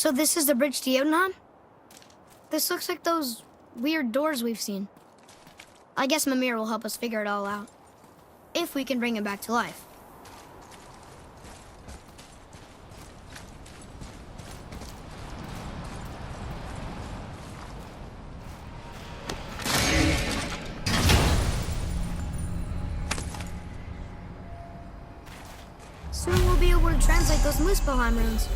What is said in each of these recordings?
So this is the bridge to Jotunheim? This looks like those weird doors we've seen. I guess Mimir will help us figure it all out. If we can bring him back to life. Soon we'll be able to translate those Muspelheim runes.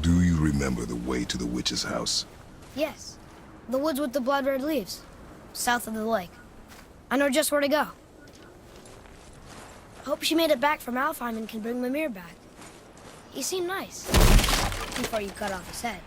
Do you remember the way to the witch's house? Yes. The woods with the blood-red leaves. South of the lake. I know just where to go. Hope she made it back from Alfheim and can bring Mimir back. He seemed nice. Before you cut off his head.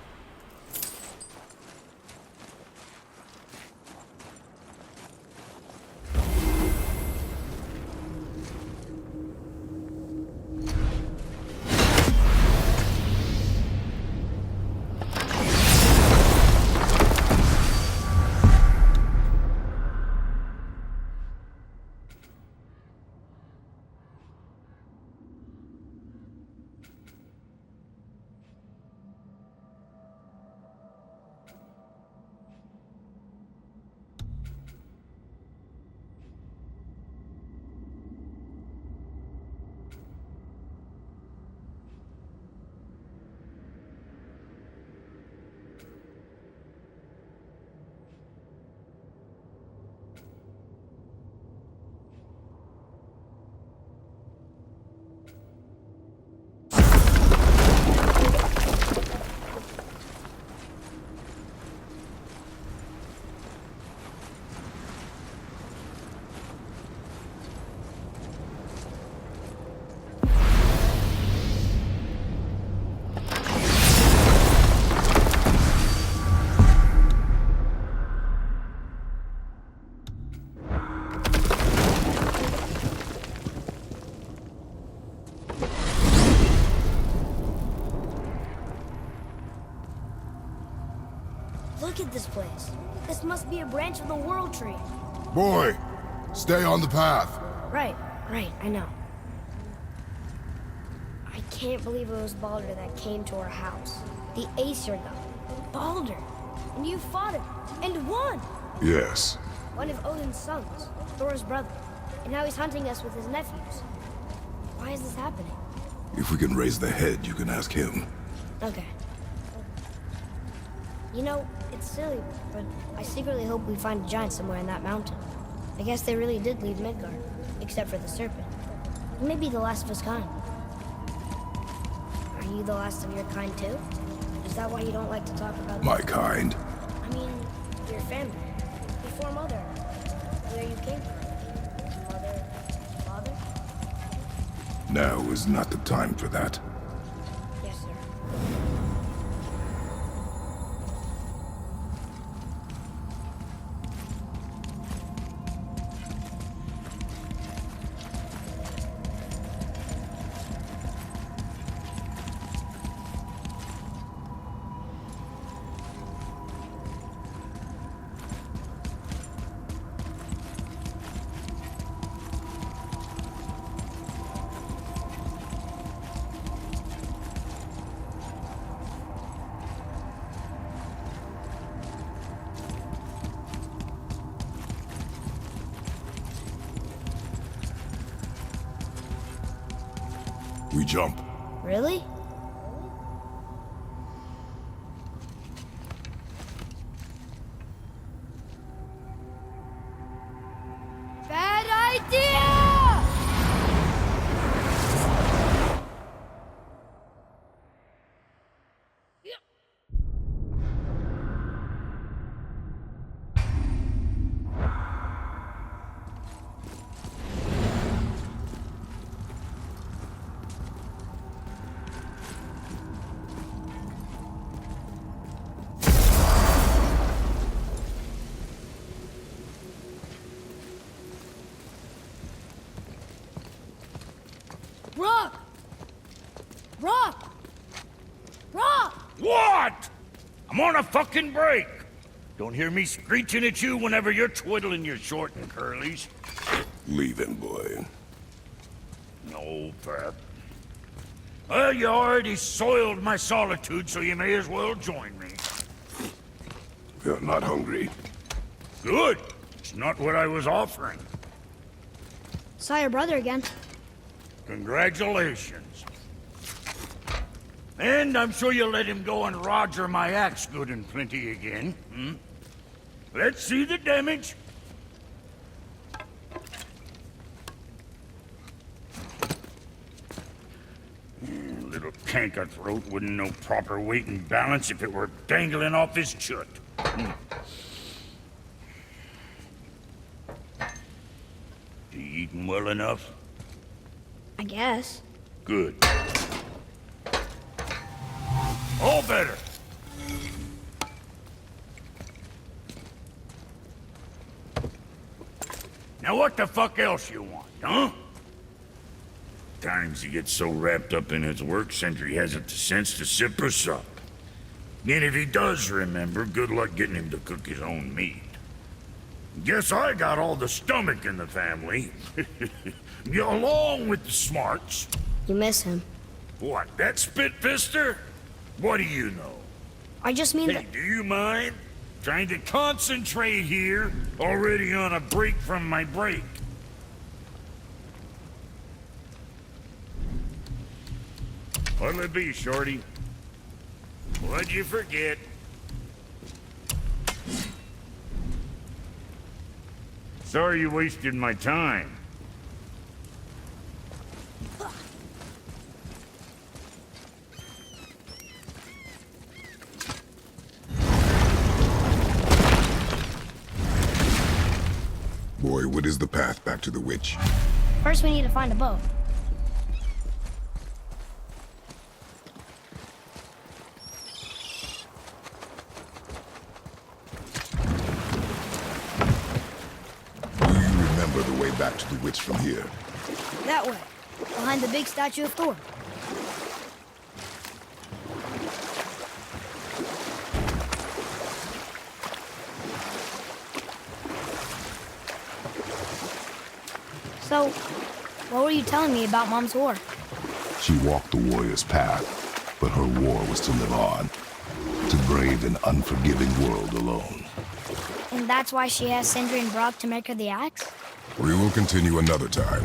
Look at this place. This must be a branch of the World Tree. Boy, stay on the path. Right, I know. I can't believe it was Baldur that came to our house. The Aesir god. Baldur. And you fought him. And won! Yes. One of Odin's sons. Thor's brother. And now he's hunting us with his nephews. Why is this happening? If we can raise the head, you can ask him. Okay. You know, it's silly, but I secretly hope we find a giant somewhere in that mountain. I guess they really did leave Midgard, except for the serpent. Maybe the last of his kind. Are you the last of your kind too? Is that why you don't like to talk about My kind? I mean, your family. Before Mother. Where you came from. Mother, father? Now is not the time for that. Yes, sir. We jump. Really? Bad idea! Rock! Rock! Rock! What? I'm on a fucking break. Don't hear me screeching at you whenever you're twiddling your short and curlies. Leave him, boy. No, Pep. Well, you already soiled my solitude, so you may as well join me. You're not hungry. Good. It's not what I was offering. Saw your brother again. Congratulations. And I'm sure you'll let him go and roger my axe good and plenty again, hmm? Let's see the damage. Little canker throat wouldn't know proper weight and balance if it were dangling off his chut. You eating well enough? I guess. Good. All better. Now what the fuck else you want, huh? Times he gets so wrapped up in his work, Sentry hasn't the sense to sip or sup. And if he does remember, good luck getting him to cook his own meat. Guess I got all the stomach in the family. Along with the smarts. You miss him. What, that spit-fister? What do you know? I just mean Hey, that... do you mind? Trying to concentrate here, already on a break from my break. What'll it be, Shorty? What'd you forget? Sorry you wasted my time. Boy, what is the path back to the witch? First we need to find a boat. Do you remember the way back to the witch from here? That way. Behind the big statue of Thor. So, what were you telling me about Mom's war? She walked the warrior's path, but her war was to live on. To brave an unforgiving world alone. And that's why she asked Sindri and Brock to make her the axe? We will continue another time.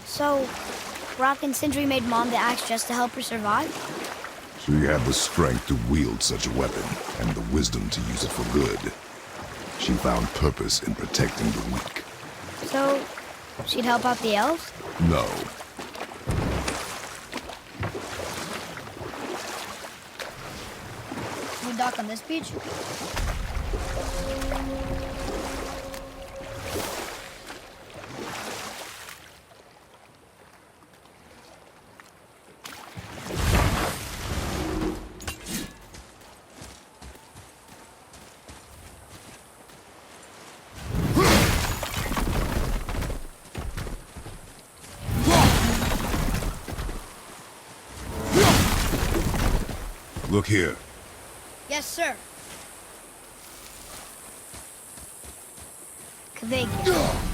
So, Brock and Sindri made Mom the axe just to help her survive? She had the strength to wield such a weapon, and the wisdom to use it for good. She found purpose in protecting the weak. So, she'd help out the elves? No. We dock on this beach? Look here. Yes, sir. Kveikja.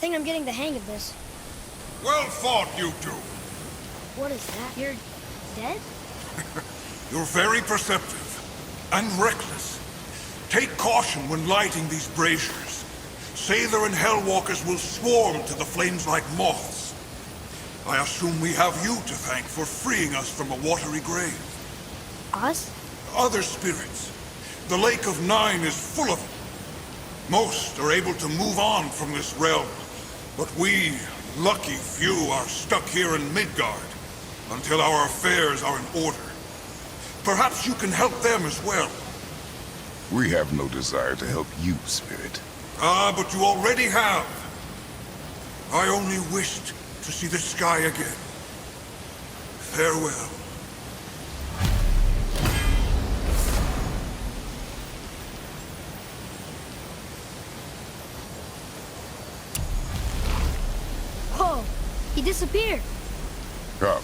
think I'm getting the hang of this. Well fought, you two. What is that? You're dead? You're very perceptive and reckless. Take caution when lighting these braziers. Sather and Hellwalkers will swarm to the flames like moths. I assume we have you to thank for freeing us from a watery grave. Us? Other spirits. The Lake of Nine is full of them. Most are able to move on from this realm, but we, lucky few, are stuck here in Midgard until our affairs are in order. Perhaps you can help them as well. We have no desire to help you, Spirit. Ah, but you already have. I only wished to see the sky again. Farewell. Whoa! He disappeared. Come,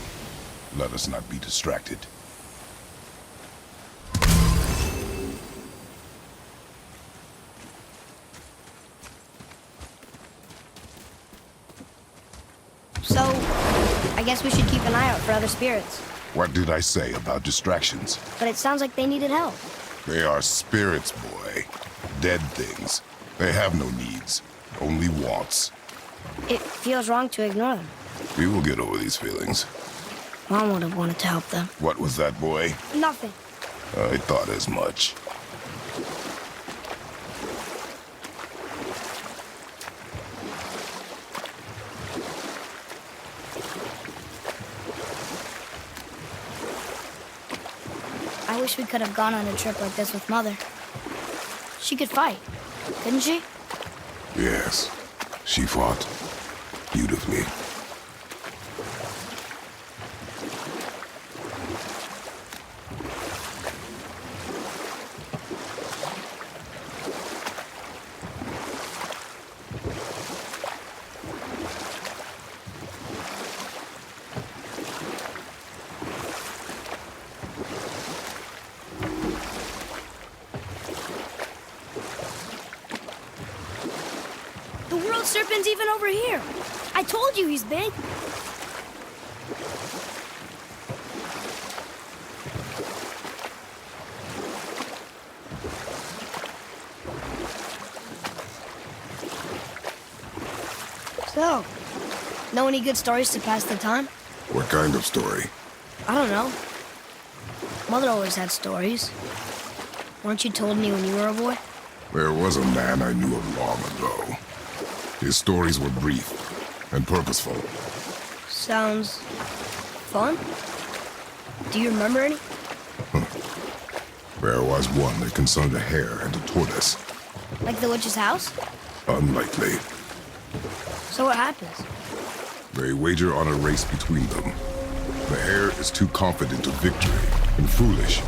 let us not be distracted. So, I guess we should keep an eye out for other spirits. What did I say about distractions? But it sounds like they needed help. They are spirits, boy. Dead things. They have no needs, only wants. It feels wrong to ignore them. We will get over these feelings. Mom would have wanted to help them. What was that, boy? Nothing. I thought as much. I wish we could have gone on a trip like this with Mother. She could fight, couldn't she? Yes, she fought beautifully. The world serpent's even over here. I told you he's big. So, know any good stories to pass the time? What kind of story? I don't know. Mother always had stories. Weren't you told any when you were a boy? There was a man I knew of long ago. His stories were brief and purposeful. Sounds fun. Do you remember any? There was one that concerned a hare and a tortoise. Like the witch's house? Unlikely. So what happens? They wager on a race between them. The hare is too confident of victory and foolish,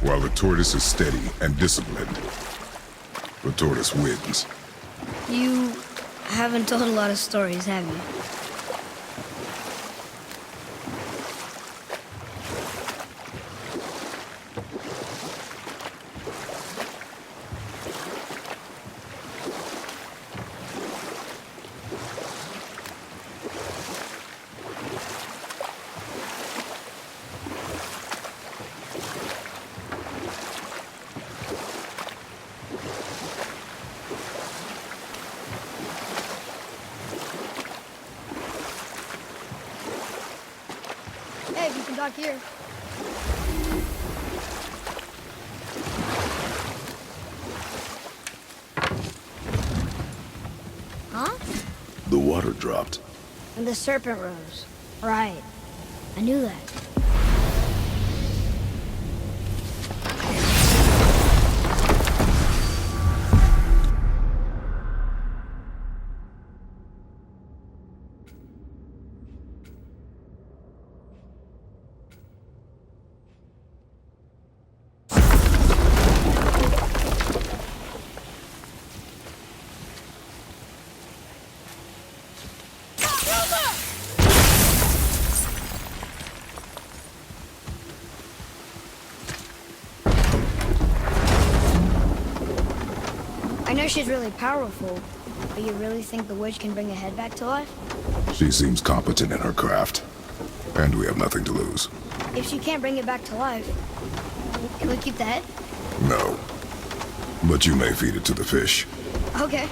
while the tortoise is steady and disciplined. The tortoise wins. You haven't told a lot of stories, have you? Hey, we can talk here. Huh? The water dropped. And the serpent rose. Right. I knew that. know she's really powerful, but you really think the witch can bring a head back to life? She seems competent in her craft. And we have nothing to lose. If she can't bring it back to life, can we keep the head? No. But you may feed it to the fish. Okay.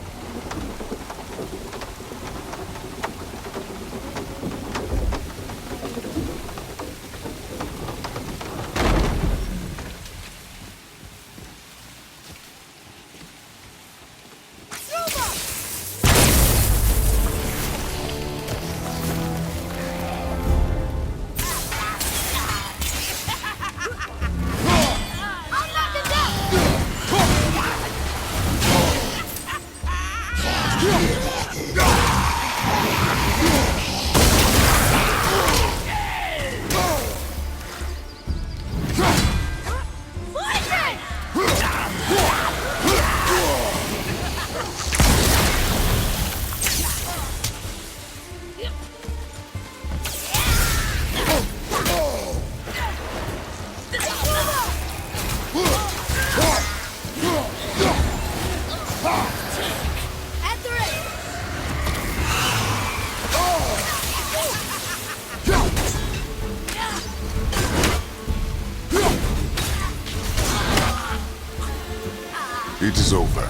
It is over.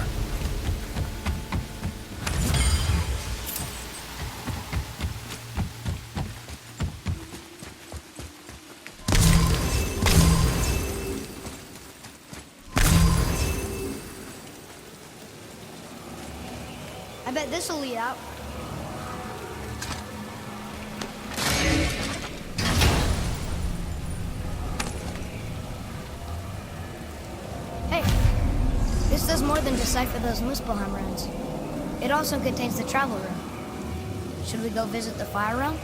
I bet this'll lead out. Hey, this does more than decipher those Muspelheim runes. It also contains the travel rune. Should we go visit the fire realm?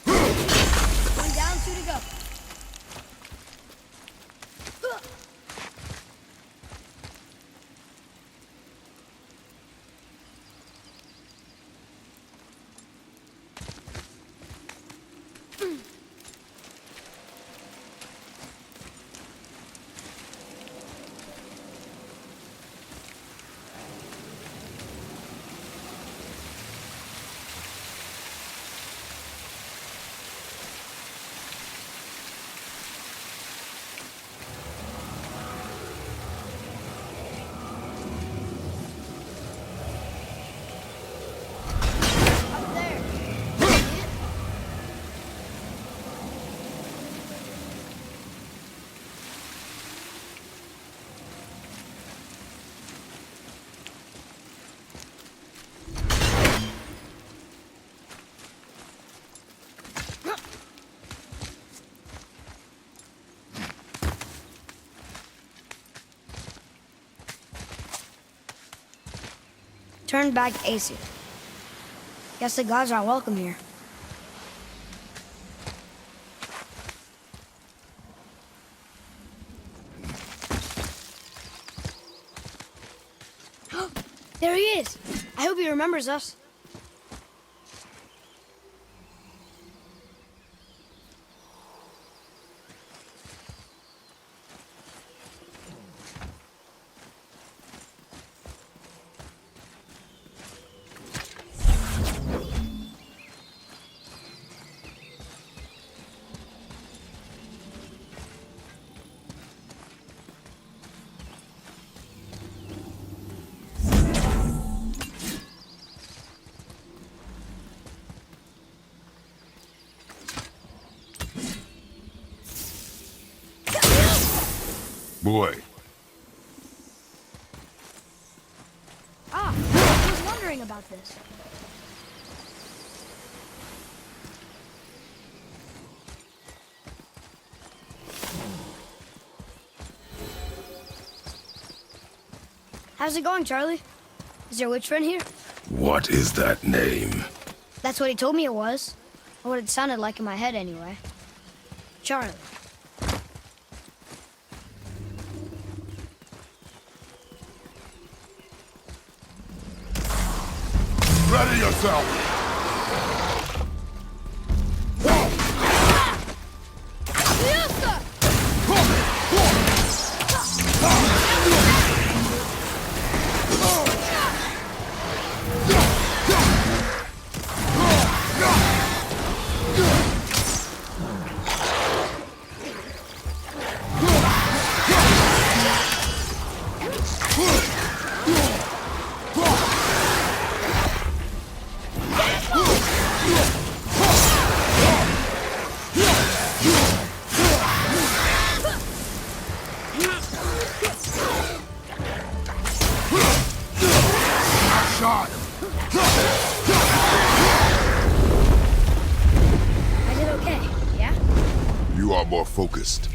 One down, two to go. Up there. See it? Turn back Aesir. Guess the gods aren't welcome here. There he is! I hope he remembers us. Boy, Ah, I was wondering about this. How's it going, Charlie? Is your witch friend here? what is that name? That's what he told me it was. Or what it sounded like in my head, anyway. Charlie. Ready yourself! Shot! I did okay, yeah? You are more focused.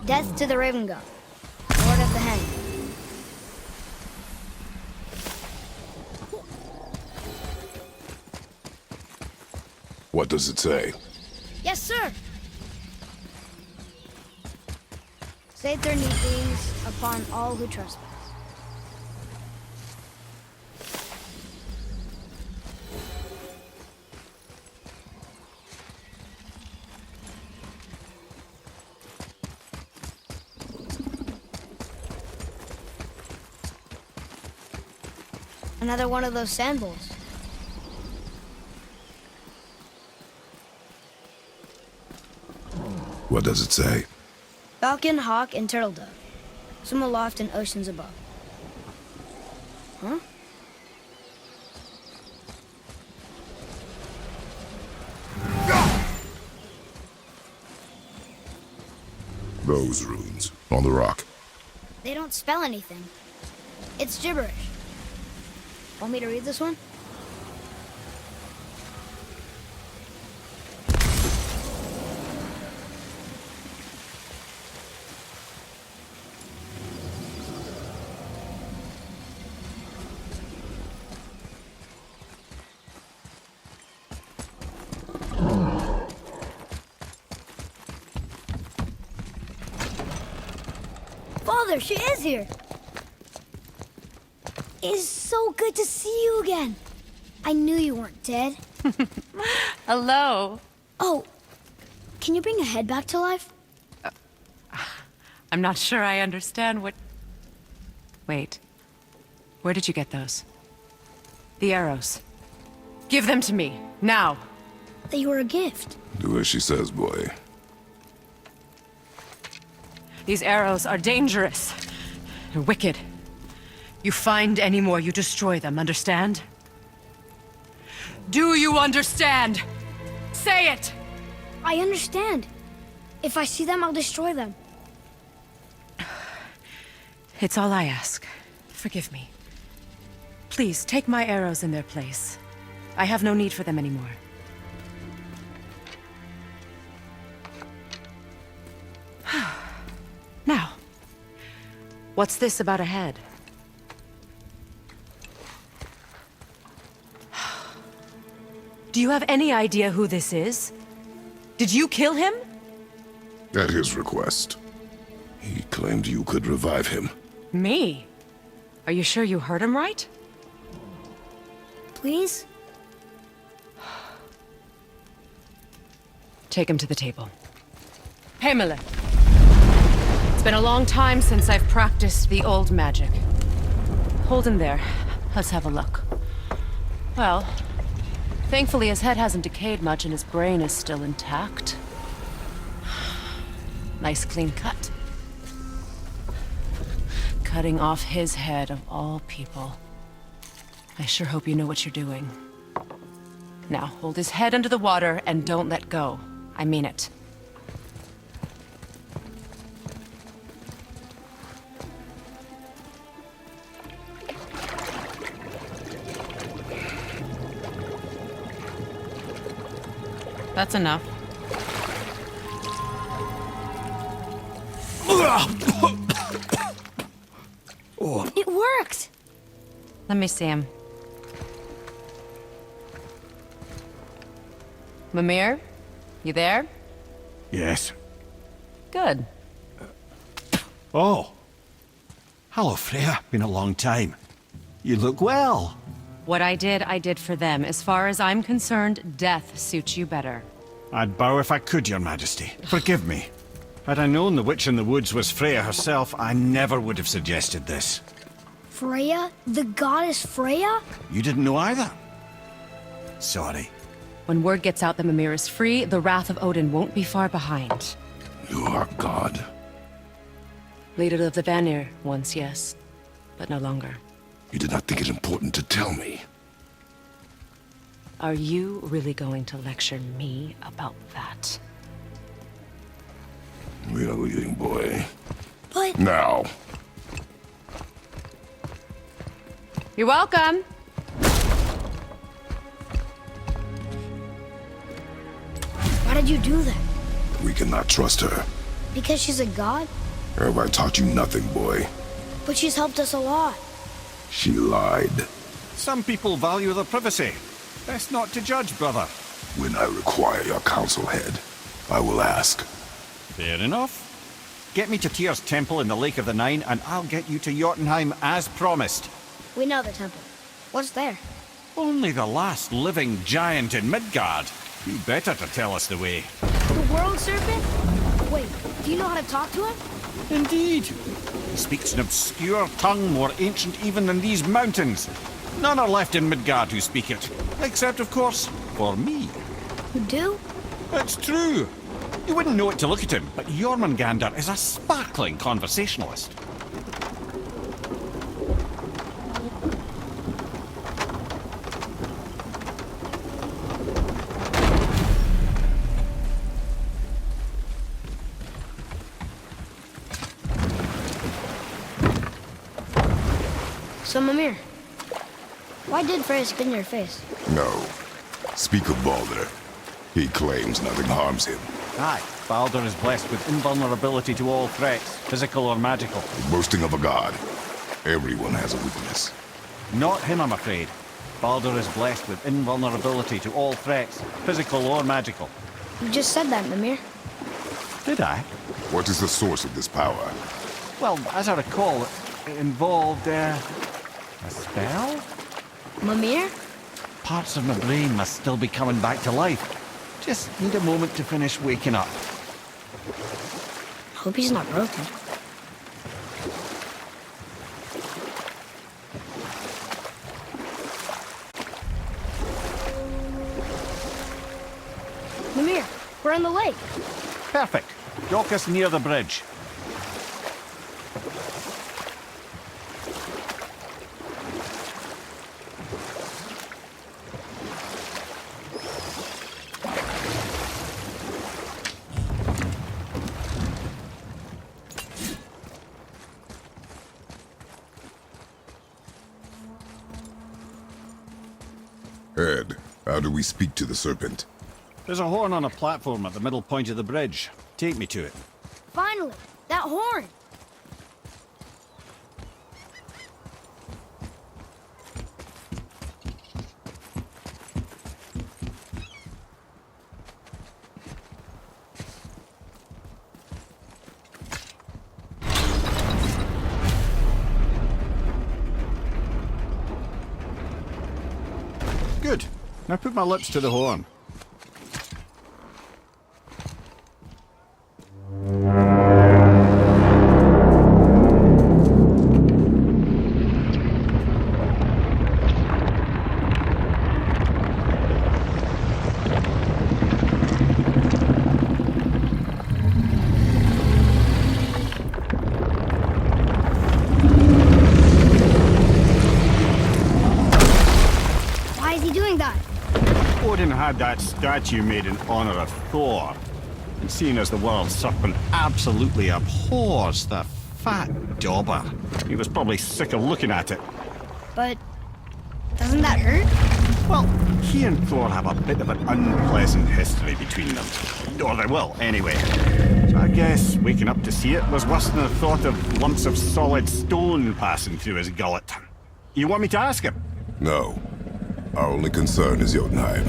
Death to the Raven God, Lord of the Hen. What does it say? Yes, sir. Say their new things upon all who trespass. Another one of those sand bowls. What does it say? Falcon, hawk, and turtle dove. Swim aloft in oceans above. Huh? Those runes. On the rock. They don't spell anything. It's gibberish. Want me to read this one? Father, she is here! It is so good to see you again. I knew you weren't dead. Hello. Oh, can you bring a head back to life? I'm not sure I understand what... Wait. Where did you get those? The arrows. Give them to me, now. They were a gift. Do as she says, boy. These arrows are dangerous. They're wicked. You find any more, you destroy them, understand? Do you understand? Say it! I understand. If I see them, I'll destroy them. It's all I ask. Forgive me. Please, take my arrows in their place. I have no need for them anymore. Now, what's this about a head? Do you have any idea who this is? Did you kill him? At his request. He claimed you could revive him. Me? Are you sure you heard him right? Please? Take him to the table. Pamela. It's been a long time since I've practiced the old magic. Hold him there. Let's have a look. Well, thankfully his head hasn't decayed much and his brain is still intact. Nice clean cut. Cutting off his head of all people. I sure hope you know what you're doing. Now, hold his head under the water and don't let go. I mean it. That's enough. It worked! Let me see him. Mimir? You there? Yes. Good. Oh. Hello, Freya. Been a long time. You look well. What I did for them. As far as I'm concerned, death suits you better. I'd bow if I could, Your Majesty. Forgive me. Had I known the witch in the woods was Freya herself, I never would have suggested this. Freya? The goddess Freya? You didn't know either? Sorry. When word gets out that Mimir is free, the wrath of Odin won't be far behind. You are God. Leader of the Vanir, once yes, but no longer. You did not think it important to tell me. Are you really going to lecture me about that? We are leaving, boy. But Now. You're welcome! why did you do that? We cannot trust her. Because she's a god? Have I taught you nothing, boy? But she's helped us a lot. She lied. Some people value their privacy. Best not to judge, brother. When I require your council head, I will ask. Fair enough. Get me to Tyr's temple in the Lake of the Nine, and I'll get you to Jotunheim as promised. We know the temple. What's there? Only the last living giant in Midgard. Be better to tell us the way. The world serpent? Wait, do you know how to talk to him? Indeed. He speaks an obscure tongue more ancient even than these mountains. None are left in Midgard who speak it. Except, of course, for me. You do? It's true. You wouldn't know it to look at him, but Jormungandr is a sparkling conversationalist. So, Mimir, why did Freya spit in your face? No. Speak of Baldur. He claims nothing harms him. Aye, Baldur is blessed with invulnerability to all threats, physical or magical. Boasting of a god. Everyone has a weakness. Not him, I'm afraid. Baldur is blessed with invulnerability to all threats, physical or magical. You just said that, Mimir. Did I? What is the source of this power? Well, as I recall, it involved, a spell? Mimir? Parts of my brain must still be coming back to life. Just need a moment to finish waking up. Hope he's not broken. Mimir, we're on the lake. Perfect. Dock us near the bridge. Ed, how do we speak to the serpent? There's a horn on a platform at the middle point of the bridge. Take me to it. Finally, that horn. Good. Now put my lips to the horn. Why is he doing that? Odin had that statue made in honor of Thor. And seeing as the world serpent absolutely abhors the fat dauber, he was probably sick of looking at it. But doesn't that hurt? Well, he and Thor have a bit of an unpleasant history between them. Or they will, anyway. So I guess waking up to see it was worse than the thought of lumps of solid stone passing through his gullet. You want me to ask him? No. Our only concern is Jotunheim.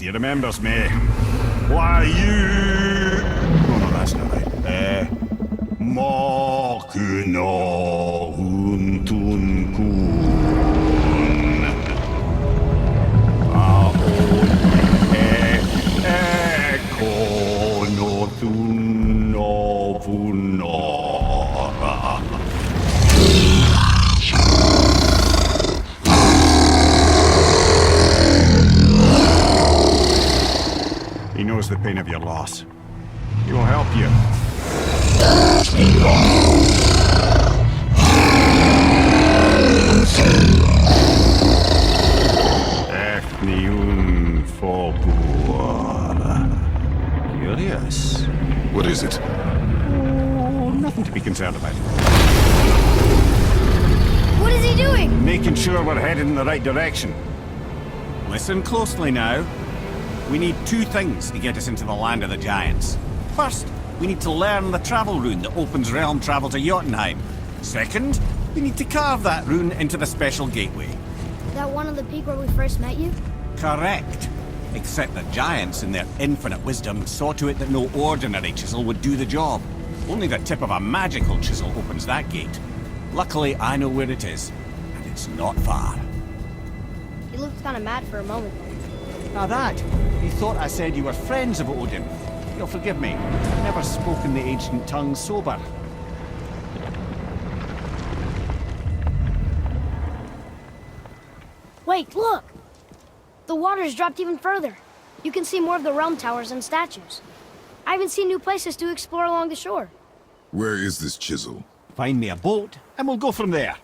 he remembers me. Why you... No, that's not right. Mokuno Huntun Kun. Eko no Thun no Vunora. He knows the pain of your loss. He will help you. Ethniun Fogua. Curious. What is it? Oh, nothing to be concerned about. What is he doing? Making sure we're headed in the right direction. Listen closely now. We need two things to get us into the land of the giants. First, we need to learn the travel rune that opens realm travel to Jotunheim. Second, we need to carve that rune into the special gateway. That one on the peak where we first met you? Correct. Except the giants, in their infinite wisdom, saw to it that no ordinary chisel would do the job. Only the tip of a magical chisel opens that gate. Luckily, I know where it is, and it's not far. He looked kind of mad for a moment. Now that, he thought I said you were friends of Odin. You'll forgive me. I've never spoken the ancient tongue sober. Wait, look! The water's dropped even further. You can see more of the realm towers and statues. I even see new places to explore along the shore. Where is this chisel? Find me a boat, and we'll go from there.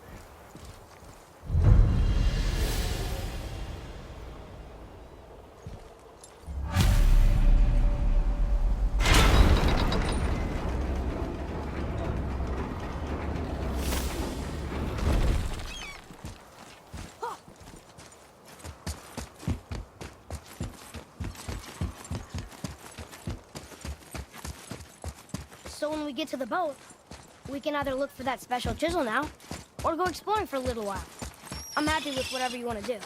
So when we get to the boat, we can either look for that special chisel now, or go exploring for a little while. I'm happy with whatever you want to do.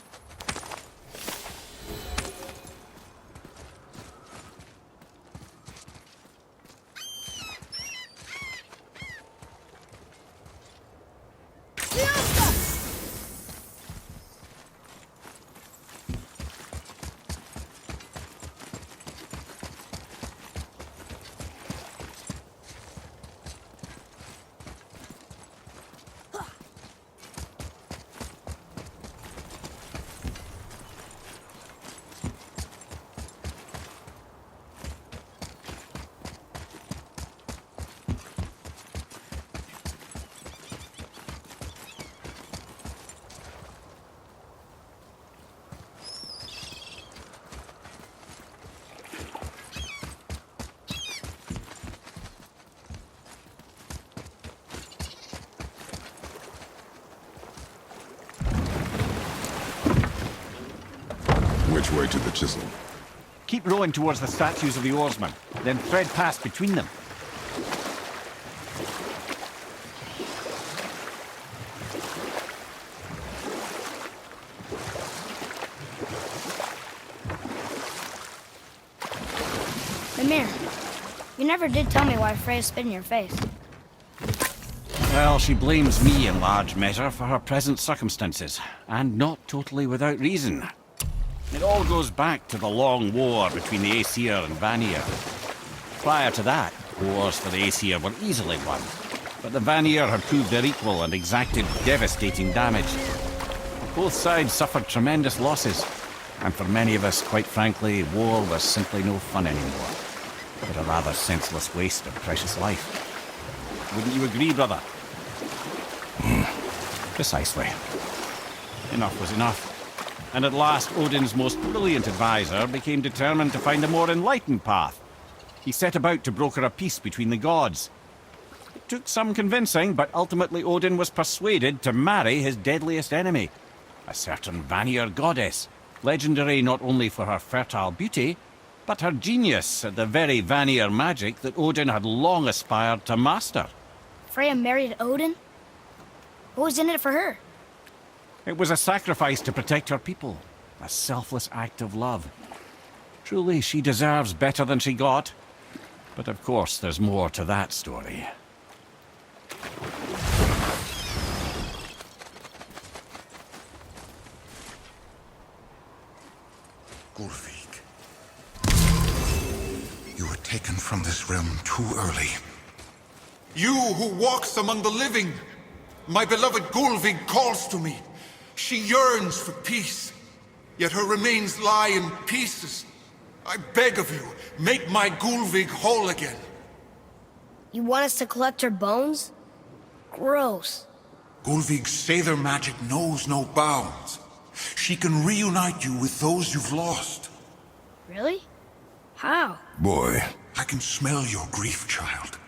Which way to the chisel? Keep rowing towards the statues of the oarsmen, then thread past between them. Mimir, you never did tell me why Freya spit in your face. Well, she blames me in large measure for her present circumstances, and not totally without reason. It all goes back to the long war between the Aesir and Vanir. Prior to that, wars for the Aesir were easily won, but the Vanir had proved their equal and exacted devastating damage. Both sides suffered tremendous losses, and for many of us, quite frankly, war was simply no fun anymore, but a rather senseless waste of precious life. Wouldn't you agree, brother? Precisely. Enough was enough. And at last, Odin's most brilliant advisor became determined to find a more enlightened path. He set about to broker a peace between the gods. It took some convincing, but ultimately Odin was persuaded to marry his deadliest enemy, a certain Vanir goddess, legendary not only for her fertile beauty, but her genius at the very Vanir magic that Odin had long aspired to master. Freya married Odin? What was in it for her? It was a sacrifice to protect her people, a selfless act of love. Truly, she deserves better than she got. But of course, there's more to that story. Gulvig. You were taken from this realm too early. You who walks among the living! My beloved Gulvig calls to me. She yearns for peace, yet her remains lie in pieces. I beg of you, make my Gulvig whole again. You want us to collect her bones? Gross. Gulvig's Sather magic knows no bounds. She can reunite you with those you've lost. Really? How? Boy, I can smell your grief, child.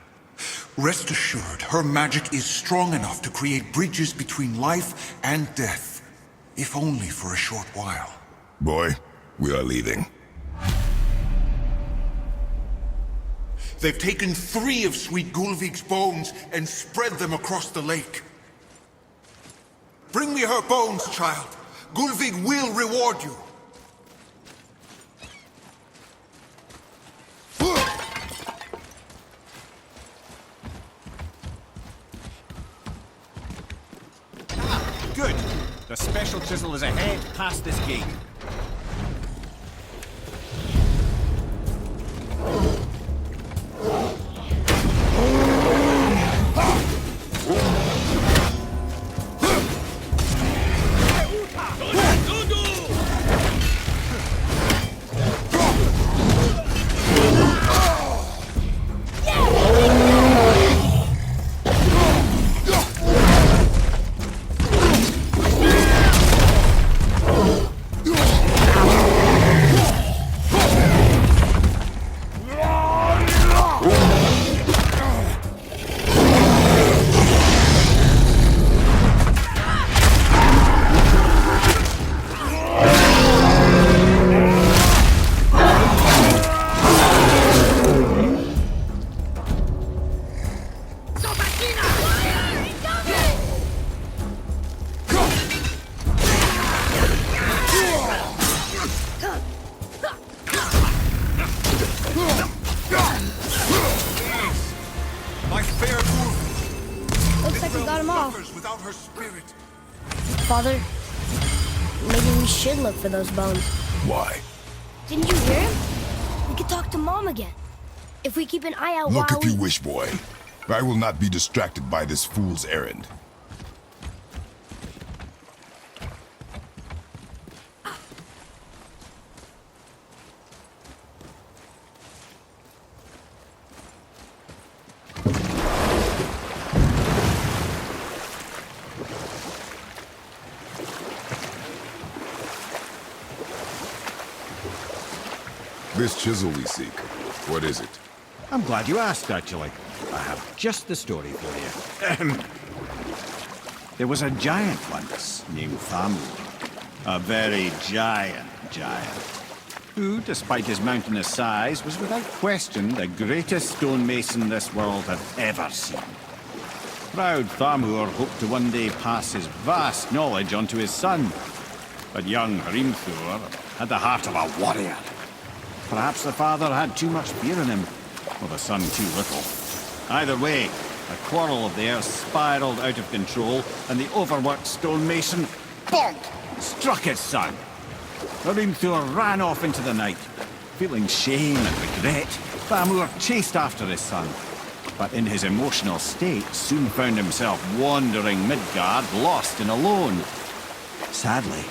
Rest assured, her magic is strong enough to create bridges between life and death, if only for a short while. boy, we are leaving. They've taken 3 of Sweet Gulvig's bones and spread them across the lake. Bring me her bones, child. Gulvig will reward you. Good. The special chisel is ahead, past this gate. My fair Gulvig. Looks like we got them all. Suffers without her spirit. Father, maybe we should look for those bones. Why? Didn't you hear him? We could talk to Mom again. If we keep an eye out Look while if you wish, boy. I will not be distracted by this fool's errand. This chisel we seek, what is it? I'm glad you asked, actually. I have just the story for you. There was a giant once named Thamur. A very giant, who, despite his mountainous size, was without question the greatest stonemason this world had ever seen. Proud Thamur hoped to one day pass his vast knowledge on to his son. But young Hrimthur had the heart of a warrior. Perhaps the father had too much fear in him, or the son too little. Either way, a quarrel of theirs spiraled out of control, and the overworked stonemason, bonk, struck his son. Hrimthur ran off into the night. Feeling shame and regret, Thamur chased after his son. But in his emotional state, soon found himself wandering Midgard, lost and alone. Sadly,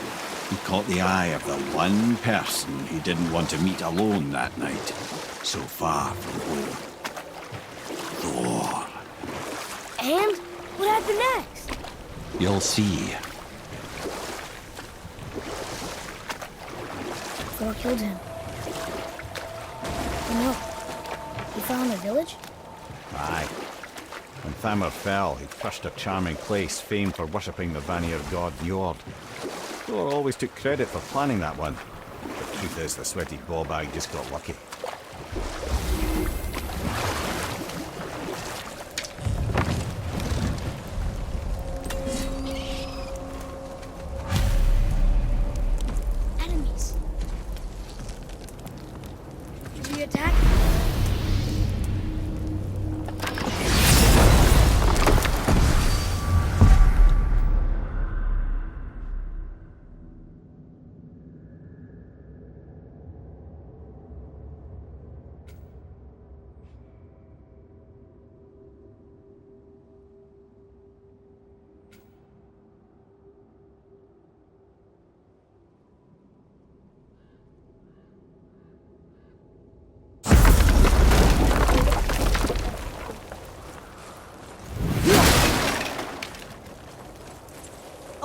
he caught the eye of the one person he didn't want to meet alone that night, so far from home. Thor. And what happened next? You'll see. Thor killed him. Oh no. He fell in the village? Aye. When Thamur fell, he crushed a charming place famed for worshipping the Vanir god Njord. Thor always took credit for planning that one. The truth is, the sweaty ballbag just got lucky. Enemies.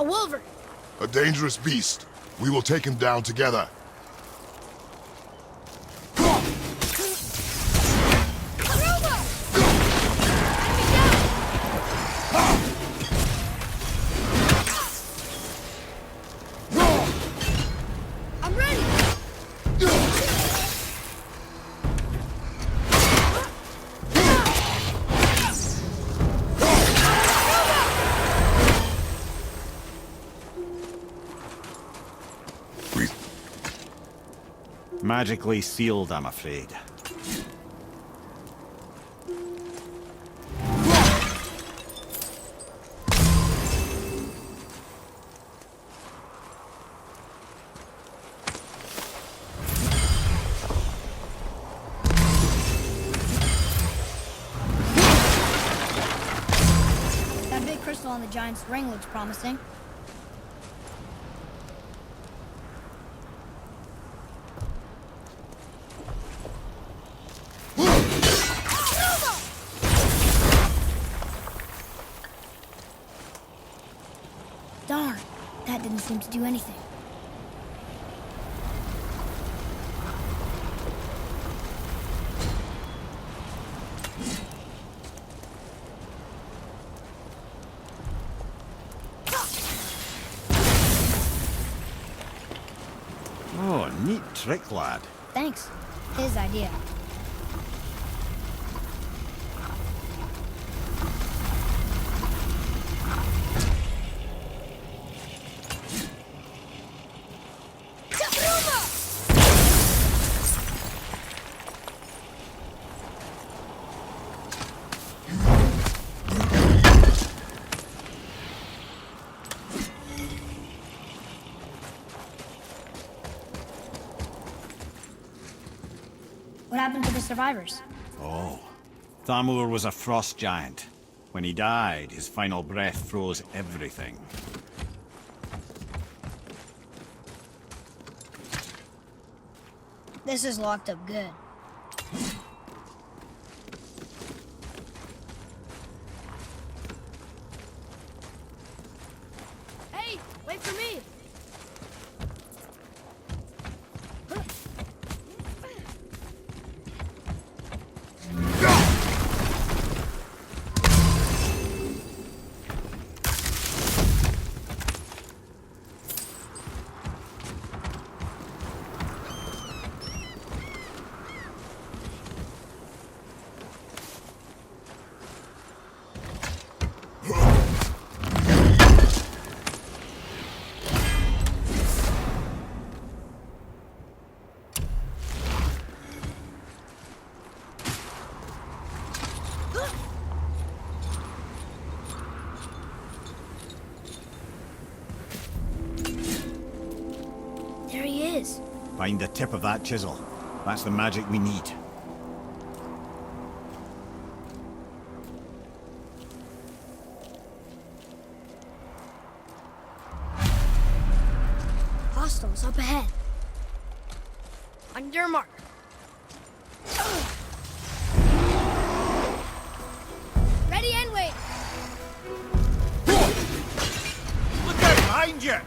A wolverine. A dangerous beast. We will take him down together. I'm ready. We Magically sealed, I'm afraid. That big crystal on the giant's ring looks promising. Darn, that didn't seem to do anything. Oh, neat trick, lad. Thanks. His idea. What happened to the survivors? Oh. Thamur was a frost giant. When he died, his final breath froze everything. This is locked up good. Hey, wait for me! There he is. Find the tip of that chisel. That's the magic we need. Hostiles up ahead. On your mark. Ready and wait. Look out behind you!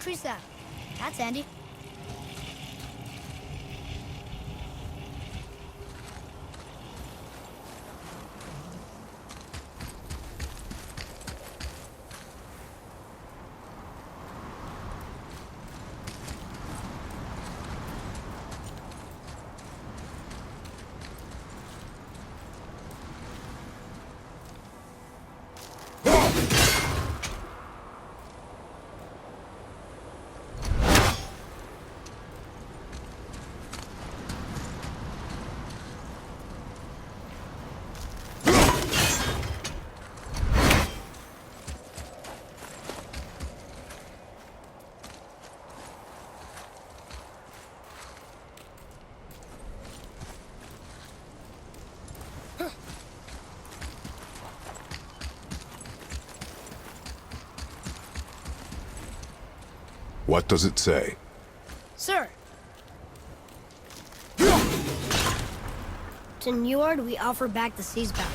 tree sap. That's handy. What does it say? Sir. To Njord, we offer back the sea's bounty.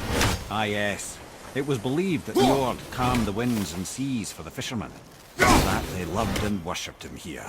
Ah, yes. It was believed that Njord calmed the winds and seas for the fishermen. That they loved and worshipped him here.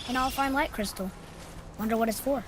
An all-fine light crystal. Wonder what it's for.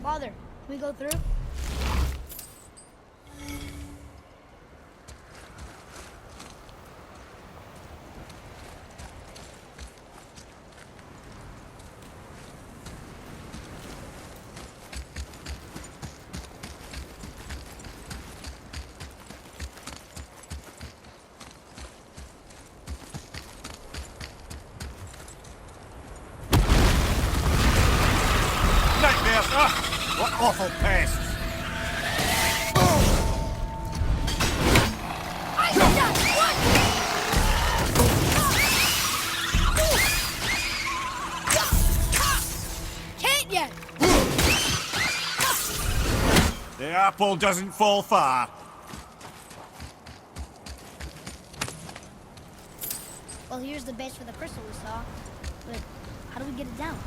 Father, can we go through? Nightmares! Ah! What awful pests! Can't yet! The apple doesn't fall far. Well, here's the base for the crystal we saw. But how do we get it down?